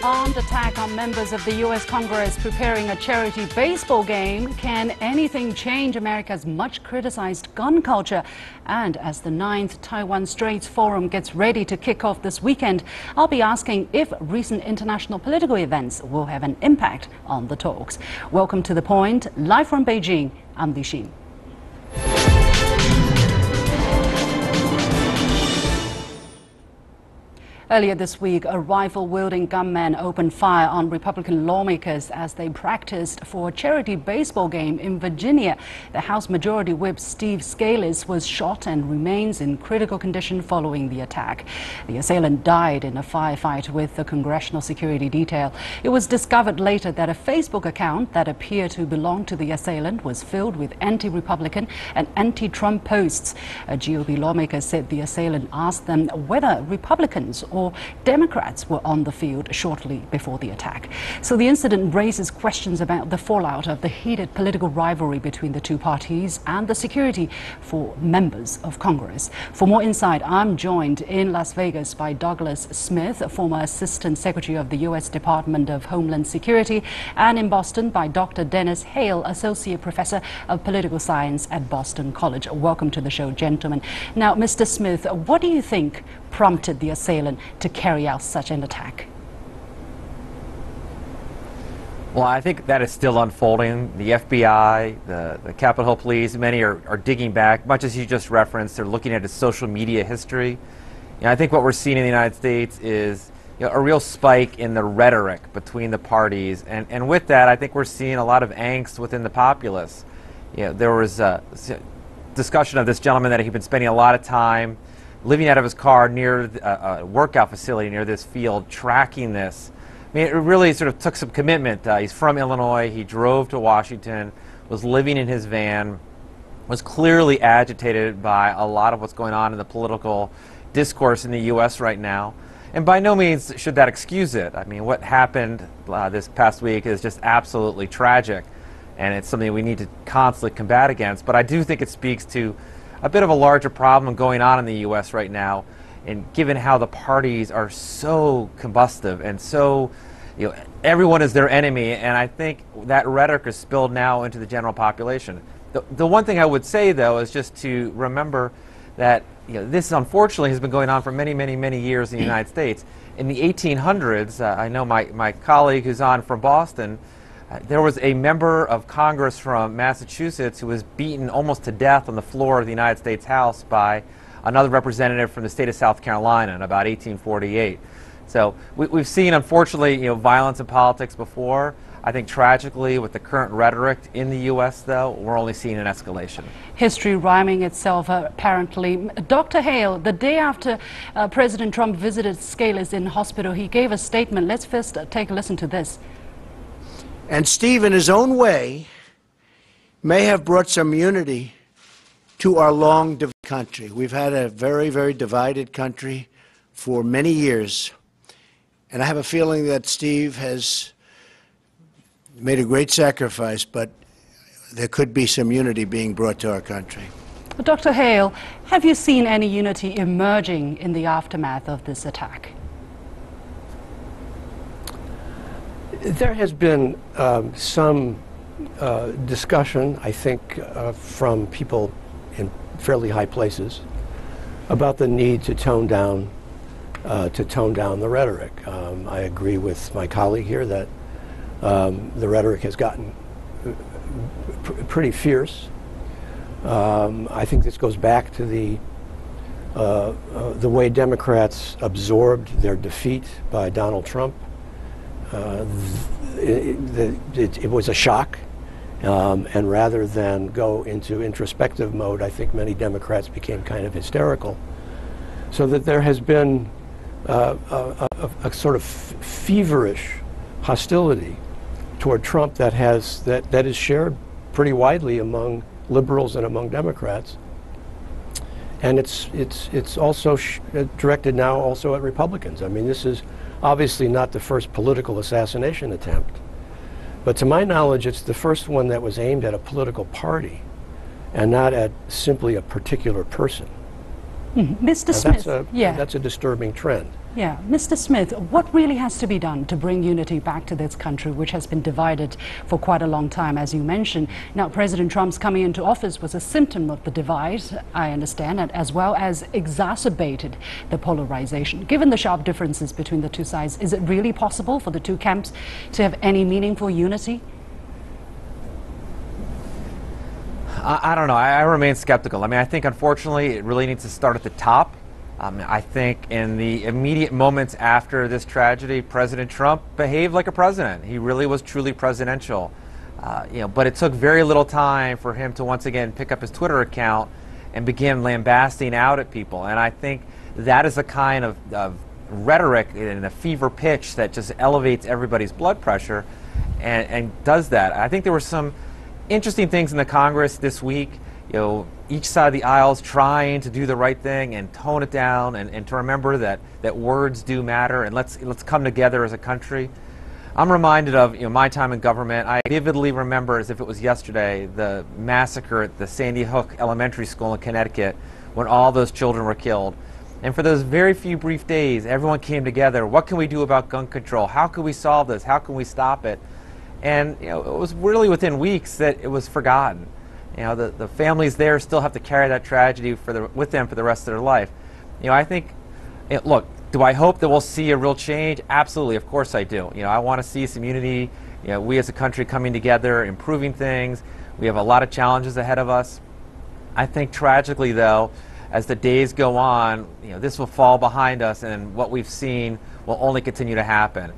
Armed attack on members of the U.S. Congress preparing a charity baseball game. Can anything change America's much criticized gun culture? And as the 9th Taiwan Strait Forum gets ready to kick off this weekend, I'll be asking if recent international political events will have an impact on the talks. Welcome to The Point. Live from Beijing, I'm Li Xin. Earlier this week, a rifle-wielding gunman opened fire on Republican lawmakers as they practiced for a charity baseball game in Virginia. The House Majority Whip Steve Scalise was shot and remains in critical condition following the attack. The assailant died in a firefight with the Congressional Security Detail. It was discovered later that a Facebook account that appeared to belong to the assailant was filled with anti-Republican and anti-Trump posts. A GOP lawmaker said the assailant asked them whether Republicans or Democrats were on the field shortly before the attack. So the incident raises questions about the fallout of the heated political rivalry between the two parties and the security for members of Congress. For more insight, I'm joined in Las Vegas by Douglas Smith, former Assistant Secretary of the U.S. Department of Homeland Security, and in Boston by Dr. Dennis Hale, Associate Professor of Political Science at Boston College. Welcome to the show, gentlemen. Now, Mr. Smith, what do you think prompted the assailant to carry out such an attack? Well, I think that is still unfolding. The FBI, the Capitol Hill Police, many are digging back. Much as you just referenced, they're looking at his social media history. I think what we're seeing in the United States is a real spike in the rhetoric between the parties. And with that, I think we're seeing a lot of angst within the populace. There was a discussion of this gentleman that he'd been spending a lot of time living out of his car near a workout facility near this field, tracking this. I mean, it really sort of took some commitment. He's from Illinois. He drove to Washington, was living in his van, was clearly agitated by a lot of what's going on in the political discourse in the U.S. right now. And by no means should that excuse it. I mean, what happened this past week is just absolutely tragic, and it's something we need to constantly combat against. But I do think it speaks to a bit of a larger problem going on in the U.S. right now, and given how the parties are so combustive and so, everyone is their enemy, and I think that rhetoric is spilled now into the general population. The one thing I would say, though, is just to remember that this unfortunately has been going on for many, many, many years in the United States. In the 1800s, I know my colleague who's on from Boston, there was a member of Congress from Massachusetts who was beaten almost to death on the floor of the United States House by another representative from the state of South Carolina in about 1848. So we've seen, unfortunately, violence in politics before. I think tragically, with the current rhetoric in the U.S., though, we're only seeing an escalation. History rhyming itself, apparently. Dr. Hale, the day after President Trump visited Scalise in hospital, he gave a statement. Let's first take a listen to this. And Steve, in his own way, may have brought some unity to our long divided country. We've had a very, very divided country for many years. And I have a feeling that Steve has made a great sacrifice, but there could be some unity being brought to our country. Dr. Hale, have you seen any unity emerging in the aftermath of this attack? There has been some discussion, I think, from people in fairly high places about the need to tone down the rhetoric. I agree with my colleague here that the rhetoric has gotten pretty fierce. I think this goes back to the way Democrats absorbed their defeat by Donald Trump. It was a shock, and rather than go into introspective mode, I think many Democrats became kind of hysterical. So that there has been a sort of feverish hostility toward Trump that is shared pretty widely among liberals and among Democrats, and it's also directed now also at Republicans. I mean, this is obviously not the first political assassination attempt, but to my knowledge, it's the first one that was aimed at a political party and not at simply a particular person. Mr. Now, Smith, that's a disturbing trend. Yeah, Mr. Smith, what really has to be done to bring unity back to this country, which has been divided for quite a long time, as you mentioned? Now, President Trump's coming into office was a symptom of the divide, I understand, and as well as exacerbated the polarization. Given the sharp differences between the two sides, is it really possible for the two camps to have any meaningful unity? I don't know. I remain skeptical. I mean, I think, unfortunately, it really needs to start at the top. I think in the immediate moments after this tragedy, President Trump behaved like a president. He really was truly presidential. But it took very little time for him to once again pick up his Twitter account and begin lambasting out at people. And I think that is a kind of rhetoric and a fever pitch that just elevates everybody's blood pressure and does that. I think there were some interesting things in the Congress this week. Each side of the aisle is trying to do the right thing and tone it down and to remember that words do matter, and let's come together as a country. I'm reminded of my time in government. I vividly remember, as if it was yesterday, the massacre at the Sandy Hook Elementary School in Connecticut when all those children were killed. And for those very few brief days, everyone came together. What can we do about gun control? How can we solve this? How can we stop it? And it was really within weeks that it was forgotten. The families there still have to carry that tragedy with them for the rest of their life. I think, look, do I hope that we'll see a real change? Absolutely, of course I do. I want to see some unity. We as a country coming together, improving things. We have a lot of challenges ahead of us. I think tragically, though, as the days go on, this will fall behind us, and what we've seen will only continue to happen.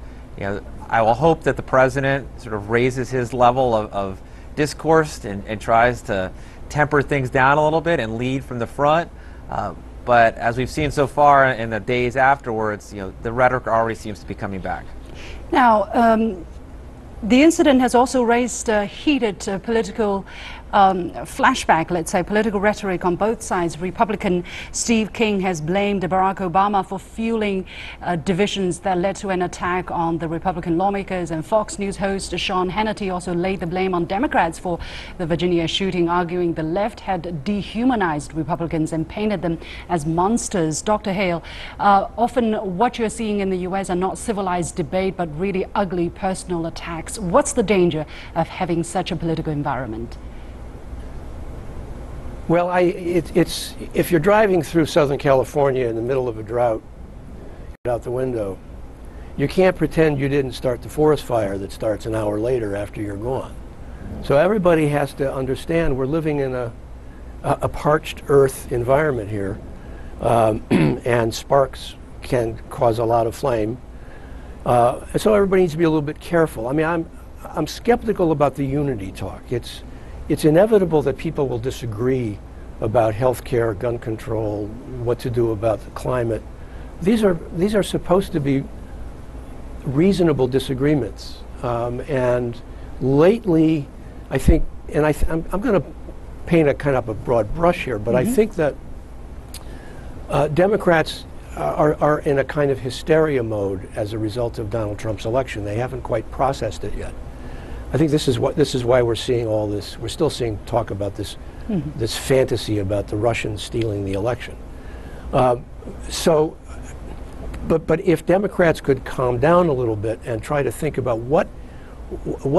I will hope that the president sort of raises his level of discourse and tries to temper things down a little bit and lead from the front. But as we've seen so far in the days afterwards, the rhetoric already seems to be coming back. Now, the incident has also raised heated political flashback, let's say, political rhetoric on both sides. Republican Steve King has blamed Barack Obama for fueling divisions that led to an attack on the Republican lawmakers, and Fox News host Sean Hannity also laid the blame on Democrats for the Virginia shooting, arguing the left had dehumanized Republicans and painted them as monsters. Dr. Hale, often what you're seeing in the U.S. are not civilized debate, but really ugly personal attacks. What's the danger of having such a political environment? Well, it's if you're driving through Southern California in the middle of a drought, get out the window, you can't pretend you didn't start the forest fire that starts an hour later after you're gone. So everybody has to understand we're living in a parched earth environment here, and sparks can cause a lot of flame. So everybody needs to be a little bit careful. I mean, I'm skeptical about the unity talk. It's inevitable that people will disagree about health care, gun control, what to do about the climate. These are supposed to be reasonable disagreements. And lately, I think, and I'm going to paint a kind of a broad brush here, but I think that Democrats are in a kind of hysteria mode as a result of Donald Trump's election. They haven't quite processed it yet. I think this is why we're seeing all this. We're still seeing talk about this fantasy about the Russians stealing the election. But if Democrats could calm down a little bit and try to think about what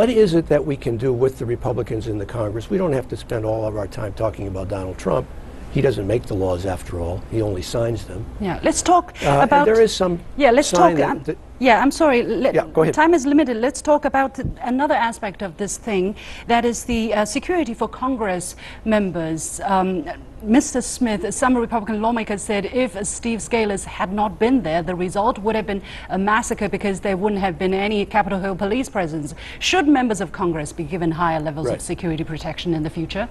is it that we can do with the Republicans in the Congress. We don't have to spend all of our time talking about Donald Trump. He doesn't make the laws, after all. He only signs them. Yeah, let's talk about. There is some. Yeah, let's talk. Yeah, I'm sorry. Yeah, go ahead. Time is limited. Let's talk about another aspect of this thing. That is the security for Congress members. Mr. Smith, some Republican lawmakers said if Steve Scalise had not been there, the result would have been a massacre because there wouldn't have been any Capitol Hill police presence. Should members of Congress be given higher levels of security protection in the future?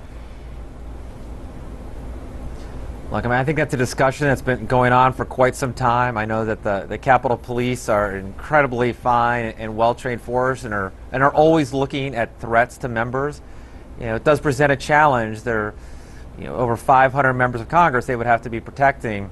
Look, I mean, I think that's a discussion that's been going on for quite some time. I know that the Capitol Police are incredibly fine and well-trained force and are always looking at threats to members. It does present a challenge. There are over 500 members of Congress they would have to be protecting.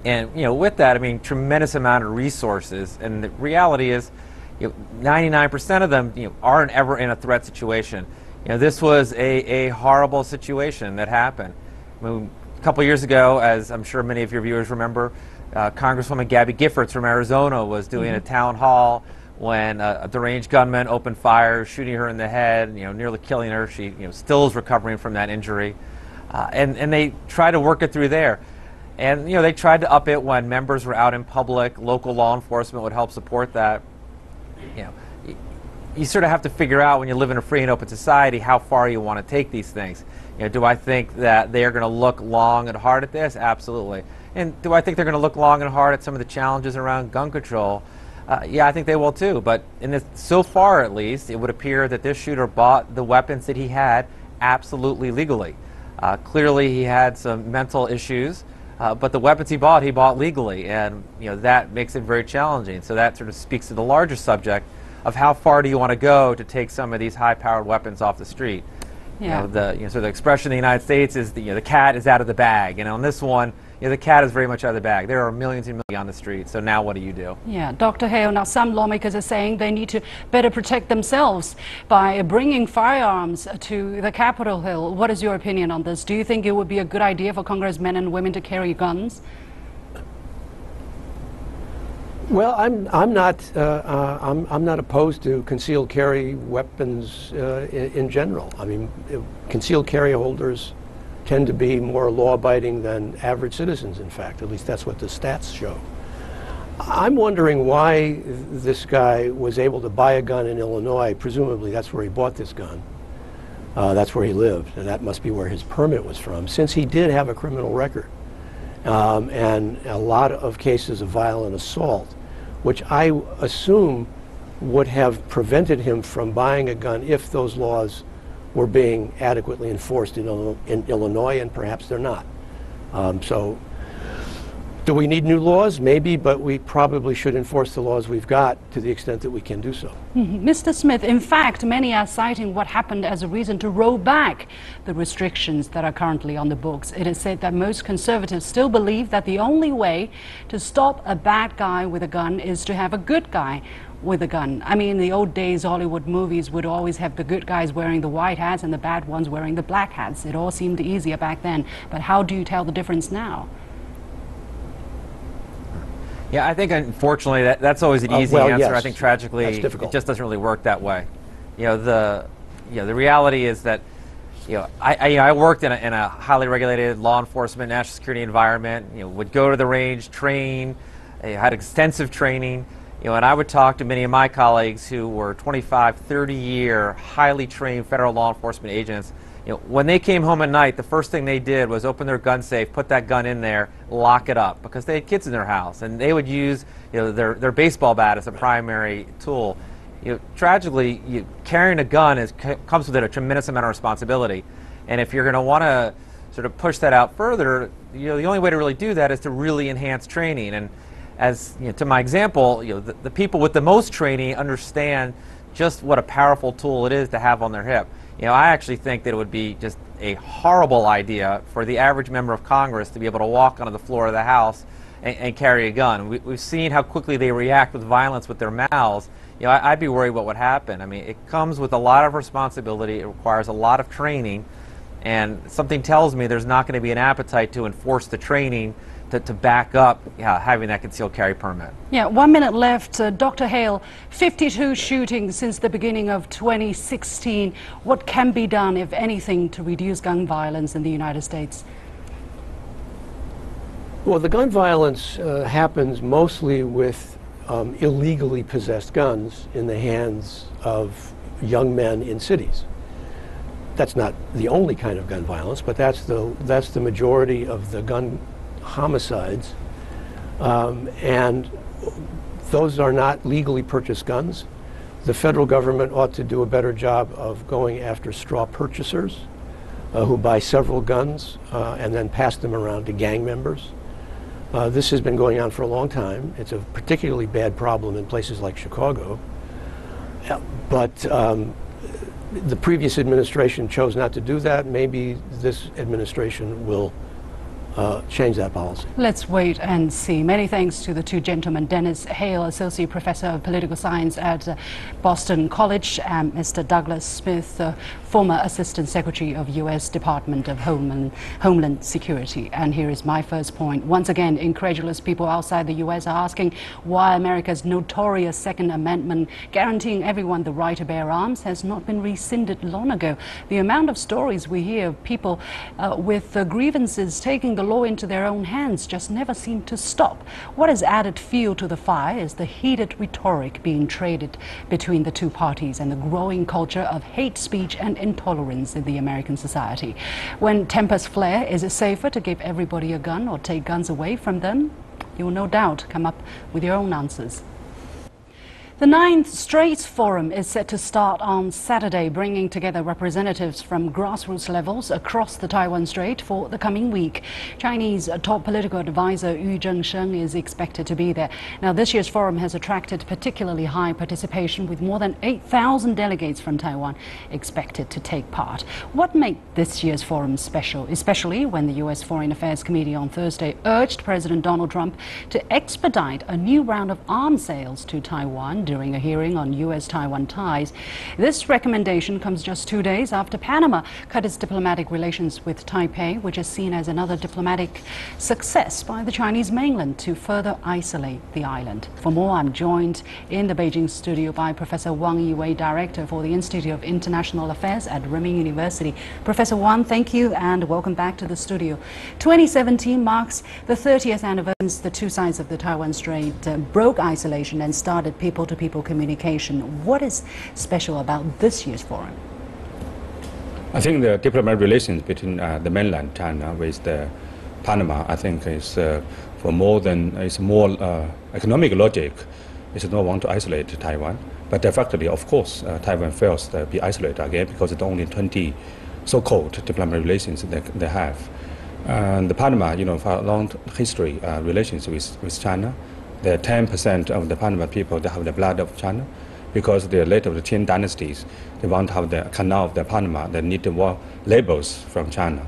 And with that, I mean, tremendous amount of resources. And the reality is 99% of them aren't ever in a threat situation. This was a horrible situation that happened. I mean, couple years ago, as I'm sure many of your viewers remember, Congresswoman Gabby Giffords from Arizona was doing a town hall when a deranged gunman opened fire, shooting her in the head, nearly killing her. She, still is recovering from that injury, and they tried to work it through there. And they tried to up it when members were out in public. Local law enforcement would help support that. You sort of have to figure out, when you live in a free and open society, how far you want to take these things. Do I think that they are going to look long and hard at this? Absolutely. And do I think they're going to look long and hard at some of the challenges around gun control? Yeah, I think they will too. But so far, at least, it would appear that this shooter bought the weapons that he had absolutely legally. Clearly, he had some mental issues, but the weapons he bought legally, and that makes it very challenging. So that sort of speaks to the larger subject of how far do you want to go to take some of these high-powered weapons off the street. Yeah. So the expression in the United States is the cat is out of the bag, and on this one, the cat is very much out of the bag. There are millions and millions on the street, so now what do you do? Yeah, Dr. Hale, now some lawmakers are saying they need to better protect themselves by bringing firearms to the Capitol Hill. What is your opinion on this? Do you think it would be a good idea for congressmen and women to carry guns? Well, I'm not opposed to concealed carry weapons in general. I mean, concealed carry holders tend to be more law-abiding than average citizens, in fact. At least that's what the stats show. I'm wondering why this guy was able to buy a gun in Illinois. Presumably that's where he bought this gun. That's where he lived, and that must be where his permit was from, since he did have a criminal record and a lot of cases of violent assault, which I assume would have prevented him from buying a gun if those laws were being adequately enforced in Illinois, and perhaps they're not. So do we need new laws? Maybe, but we probably should enforce the laws we've got to the extent that we can do so. Mr. Smith, in fact, many are citing what happened as a reason to roll back the restrictions that are currently on the books. It is said that most conservatives still believe that the only way to stop a bad guy with a gun is to have a good guy with a gun. I mean, in the old days, Hollywood movies would always have the good guys wearing the white hats and the bad ones wearing the black hats. It all seemed easier back then. But how do you tell the difference now? Yeah, I think unfortunately that's always an easy answer. Yes. I think tragically it just doesn't really work that way. The reality is that I worked in a highly regulated law enforcement, national security environment. Would go to the range, train, had extensive training. And I would talk to many of my colleagues who were 25, 30-year, highly trained federal law enforcement agents. When they came home at night, the first thing they did was open their gun safe, put that gun in there, lock it up, because they had kids in their house, and they would use their baseball bat as a primary tool. Tragically, carrying a gun comes with it a tremendous amount of responsibility, and if you're going to want to sort of push that out further, the only way to really do that is to really enhance training. And as to my example, the people with the most training understand just what a powerful tool it is to have on their hip. I actually think that it would be just a horrible idea for the average member of Congress to be able to walk onto the floor of the House and carry a gun. We've seen how quickly they react with violence with their mouths. I'd be worried what would happen. I mean, it comes with a lot of responsibility. It requires a lot of training, and something tells me there's not going to be an appetite to enforce the training to back up having that concealed carry permit. Yeah, 1 minute left. Dr. Hale, 52 shootings since the beginning of 2016. What can be done, if anything, to reduce gun violence in the United States? Well, the gun violence happens mostly with illegally possessed guns in the hands of young men in cities. That's not the only kind of gun violence, but that's the majority of the gun homicides, and those are not legally purchased guns. The federal government ought to do a better job of going after straw purchasers who buy several guns and then pass them around to gang members. This has been going on for a long time. It's a particularly bad problem in places like Chicago, but the previous administration chose not to do that. Maybe this administration will change that policy. Let's wait and see. Many thanks to the two gentlemen, Dennis Hale, Associate Professor of Political Science at Boston College, and Mr. Douglas Smith, former Assistant Secretary of U.S. Department of Homeland Security. And here is my first point. Once again, incredulous people outside the U.S. are asking why America's notorious Second Amendment guaranteeing everyone the right to bear arms has not been rescinded long ago. The amount of stories we hear of people with grievances taking the law into their own hands just never seem to stop. What has added fuel to the fire is the heated rhetoric being traded between the two parties and the growing culture of hate speech and intolerance in the American society. When tempers flare, is it safer to give everybody a gun or take guns away from them? You will no doubt come up with your own answers. The Taiwan Strait Forum is set to start on Saturday, bringing together representatives from grassroots levels across the Taiwan Strait for the coming week. Chinese top political advisor Yu Zhengsheng is expected to be there. Now, this year's forum has attracted particularly high participation, with more than 8,000 delegates from Taiwan expected to take part. What made this year's forum special, especially when the U.S. Foreign Affairs Committee on Thursday urged President Donald Trump to expedite a new round of arms sales to Taiwan during a hearing on U.S.-Taiwan ties. This recommendation comes just 2 days after Panama cut its diplomatic relations with Taipei, which is seen as another diplomatic success by the Chinese mainland to further isolate the island. For more, I'm joined in the Beijing studio by Professor Wang Yiwei, Director for the Institute of International Affairs at Renmin University. Professor Wang, thank you and welcome back to the studio. 2017 marks the 30th anniversary since the two sides of the Taiwan Strait broke isolation and started people-to-people communication. What is special about this year's forum? I think the diplomatic relations between the mainland China with the Panama, I think, is for more than it's more economic logic. It's not want to isolate Taiwan, but de facto, of course, Taiwan fails to be isolated again because it's only 20 so-called diplomatic relations they have. And the Panama, for a long history relations with China. The 10% of the Panama people, they have the blood of China, because they're later of the Qing dynasties. They want to have the canal of the Panama. They need to walk labels from China.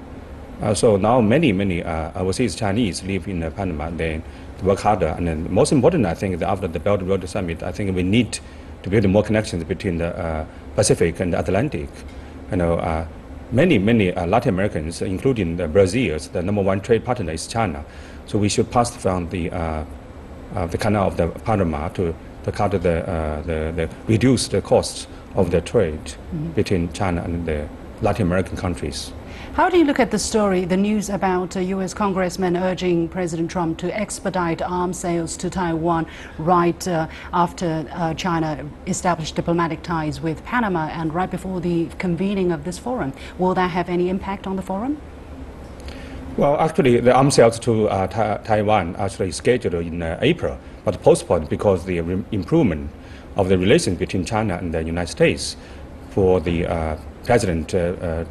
So now many overseas Chinese live in Panama. They work harder, and then most important, I think, that after the Belt and Road Summit, I think we need to build more connections between the Pacific and the Atlantic. Many Latin Americans, including the Brazilians, the #1 trade partner is China. So we should pass from the canal of the Panama to cut the reduce the costs of the trade between China and the Latin American countries. How do you look at the story, the news about U.S. congressmen urging President Trump to expedite arms sales to Taiwan right after China established diplomatic ties with Panama and right before the convening of this forum? Will that have any impact on the forum? Well, actually, the arms sales to Taiwan actually scheduled in April, but postponed because the improvement of the relations between China and the United States. For the President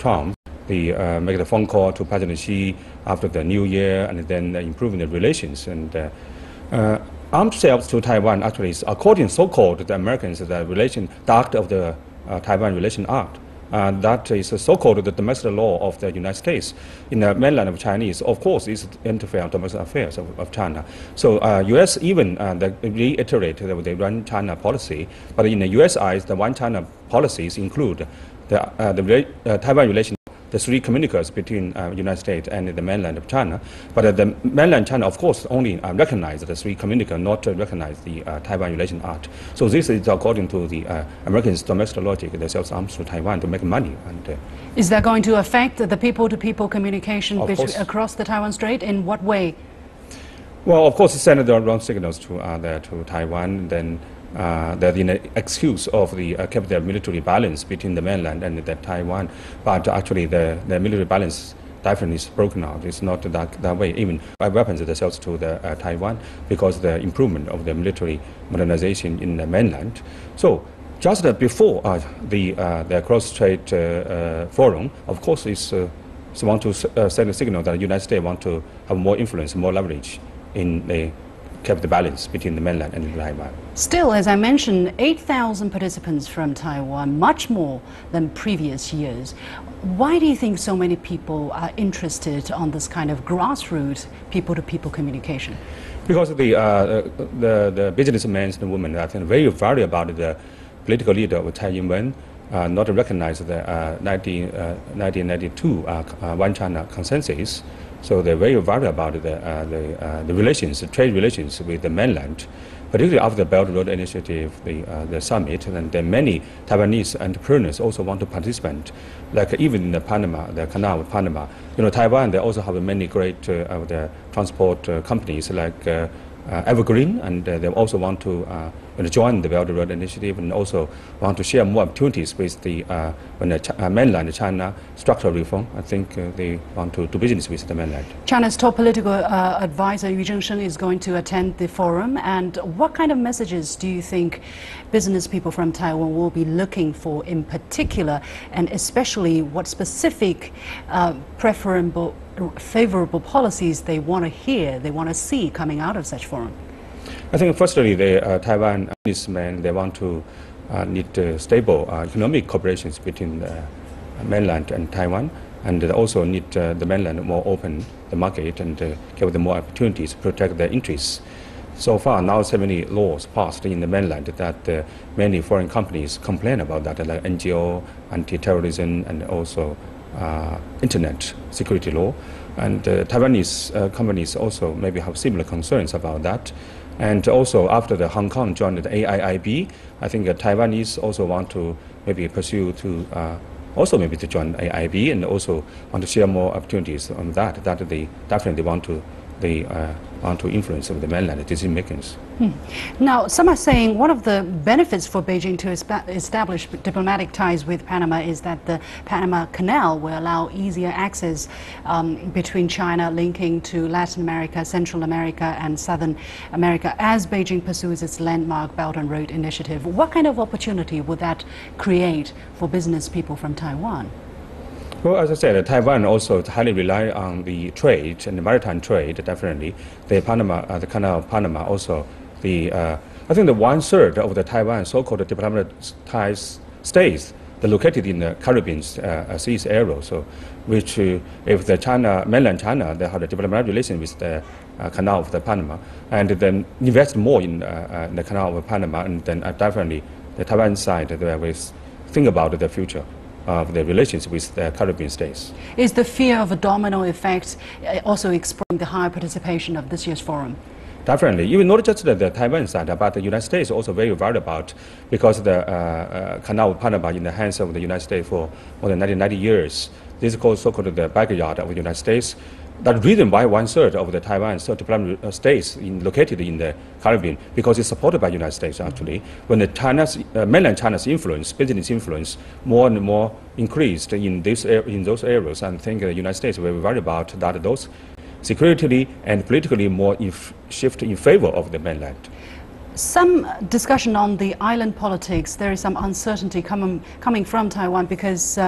Trump, make the phone call to President Xi after the New Year, and then improving the relations. And arms sales to Taiwan actually is, according so-called the Americans, the act of the Taiwan Relation Act. That is so-called the domestic law of the United States. In the mainland of Chinese, of course, is interfere in domestic affairs of China. So U.S. even reiterate that they run China policy, but in the U.S. eyes, the one China policies include the Taiwan relation, the three communicas between United States and the mainland of China. But the mainland China, of course, only recognize the three communica, not recognize the Taiwan Relation Act. So this is according to the Americans' domestic logic. They sell arms to Taiwan to make money. And is that going to affect the people-to-people communication across the Taiwan Strait? In what way? Well, of course, it sent the wrong signals to Taiwan. Then there's an excuse of the kept the military balance between the mainland and the Taiwan, but actually the military balance definitely is broken out. It's not that way. Even weapons that sells to the Taiwan, because the improvement of the military modernization in the mainland. So just before the cross-Strait Forum, of course, is want to send a signal that the United States want to have more influence, more leverage in the kept the balance between the mainland and Taiwan. Still, as I mentioned, 8,000 participants from Taiwan, much more than previous years. Why do you think so many people are interested on this kind of grassroots people-to-people communication? Because the businessmen and women, I think, very worried about the political leader of Taiwan not recognize the 1992 One China consensus. So they're very worried about the relations, the trade relations with the mainland, particularly after the Belt and Road Initiative, the summit, and then many Taiwanese entrepreneurs also want to participate. Like even in the Panama, the Canal of Panama, Taiwan, they also have many great of the transport companies like Evergreen, and they also want to join the Belt and Road Initiative, and also want to share more opportunities with the mainland China structural reform. I think they want to do business with the mainland. China's top political advisor Yu Zhengshen is going to attend the forum. And what kind of messages do you think business people from Taiwan will be looking for in particular, and especially what specific favorable policies they want to hear, they want to see coming out of such forum? I think firstly, the Taiwan businessmen, they want to need stable economic cooperations between the mainland and Taiwan, and they also need the mainland more open the market and give them more opportunities to protect their interests. So far, now so many laws passed in the mainland that many foreign companies complain about that, like NGO, anti-terrorism, and also internet security law. And Taiwanese companies also maybe have similar concerns about that. And also after the Hong Kong joined the AIIB, I think Taiwanese also want to maybe pursue to also maybe to join AIIB, and also want to share more opportunities on that they definitely want to influence the mainland decision makers. Now, some are saying one of the benefits for Beijing to establish diplomatic ties with Panama is that the Panama Canal will allow easier access between China linking to Latin America, Central America and Southern America as Beijing pursues its landmark Belt and Road Initiative. What kind of opportunity would that create for business people from Taiwan? Well, as I said, Taiwan also highly rely on the trade and the maritime trade. Definitely, the Canal of Panama also I think the 1/3 of the Taiwan so-called diplomatized states they're located in the Caribbean Seas area. So, which if the mainland China, they have a diplomatic relation with the Canal of the Panama, and then invest more in the Canal of Panama, and then definitely the Taiwan side they will think about the future of the relations with the Caribbean states. Is the fear of a domino effect also explaining the high participation of this year's forum? Definitely. Even not just the Taiwan side, but the United States also very worried about, because the Canal of Panama in the hands of the United States for more than 90 years. This is called so-called the backyard of the United States. That's the reason why 1/3 of the Taiwan diplomatic states located in the Caribbean, because it's supported by the United States actually. When the mainland China's influence, business influence, more and more increased in those areas, I think the United States will be worried about that those security and politically more shift in favor of the mainland. Some discussion on the island politics. There is some uncertainty coming from Taiwan, because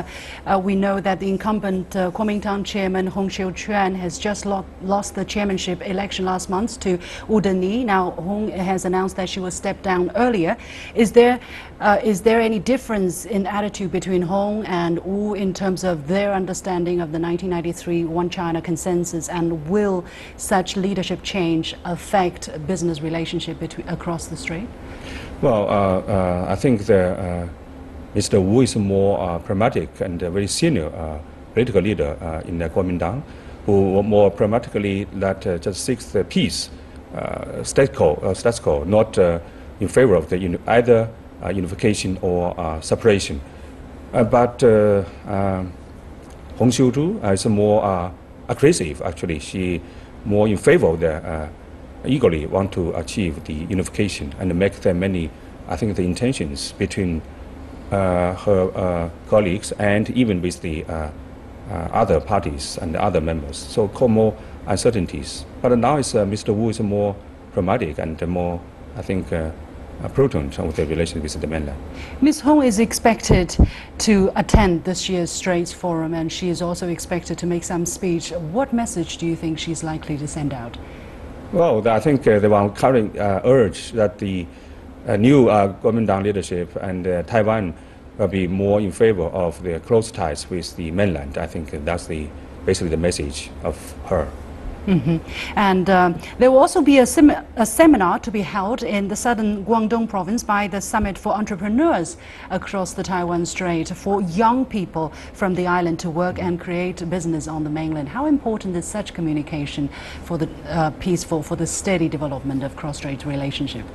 we know that the incumbent Kuomintang chairman Hong Xiu-chuan has just lost the chairmanship election last month to Wu Deni. Now Hong has announced that she will step down earlier. Is there any difference in attitude between Hong and Wu in terms of their understanding of the 1993 One China consensus, and will such leadership change affect business relationship across the strait? Well, I think Mr. Wu is more pragmatic and a very senior political leader in the Kuomintang, who more pragmatically just seeks the peace, status quo, not in favor of the either unification or separation. But Hong Xiu-chu is more aggressive. Actually, she more in favor of the eagerly want to achieve the unification and make them many, I think, the intentions between her colleagues and even with the other parties and other members. So more uncertainties. But now it's Mr. Wu is more pragmatic and more, I think, prudent of the relations with the mainland. Ms. Hong is expected to attend this year's Straits Forum, and she is also expected to make some speech. What message do you think she's likely to send out? Well, I think the one current urge that the new Kuomintang leadership and Taiwan will be more in favor of the close ties with the mainland. I think that's basically the message of her. And there will also be a seminar to be held in the southern Guangdong province by the Summit for Entrepreneurs across the Taiwan Strait for young people from the island to work and create business on the mainland. How important is such communication for the peaceful, for the steady development of cross-strait relationship?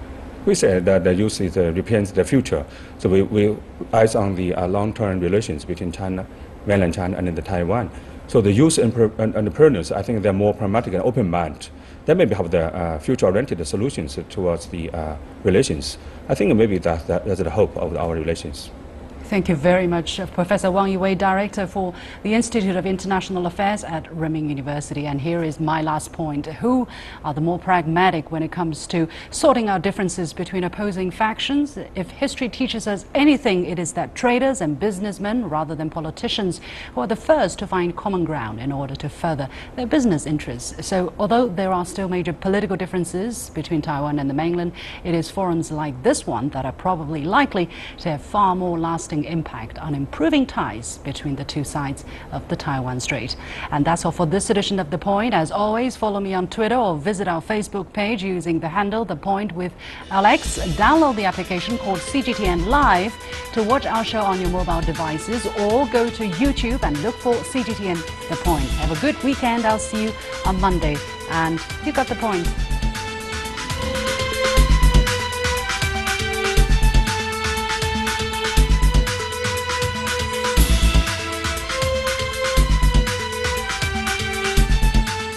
We said that the youth represents the future, so we eyes on the long-term relations between China, mainland China, and the Taiwan. So the youth entrepreneurs, I think they're more pragmatic and open-minded. They maybe have the future-oriented solutions towards the relations. I think maybe that's the hope of our relations. Thank you very much, Professor Wang Yiwei, Director for the Institute of International Affairs at Renmin University. And here is my last point. Who are the more pragmatic when it comes to sorting out differences between opposing factions? If history teaches us anything, it is that traders and businessmen, rather than politicians, who are the first to find common ground in order to further their business interests. So although there are still major political differences between Taiwan and the mainland, it is forums like this one that are probably likely to have far more lasting impact on improving ties between the two sides of the Taiwan Strait. And that's all for this edition of The Point. As always, follow me on Twitter or visit our Facebook page using the handle The Point with Alex. Download the application called CGTN Live to watch our show on your mobile devices, or go to YouTube and look for CGTN The Point. Have a good weekend. I'll see you on Monday. And you got the point.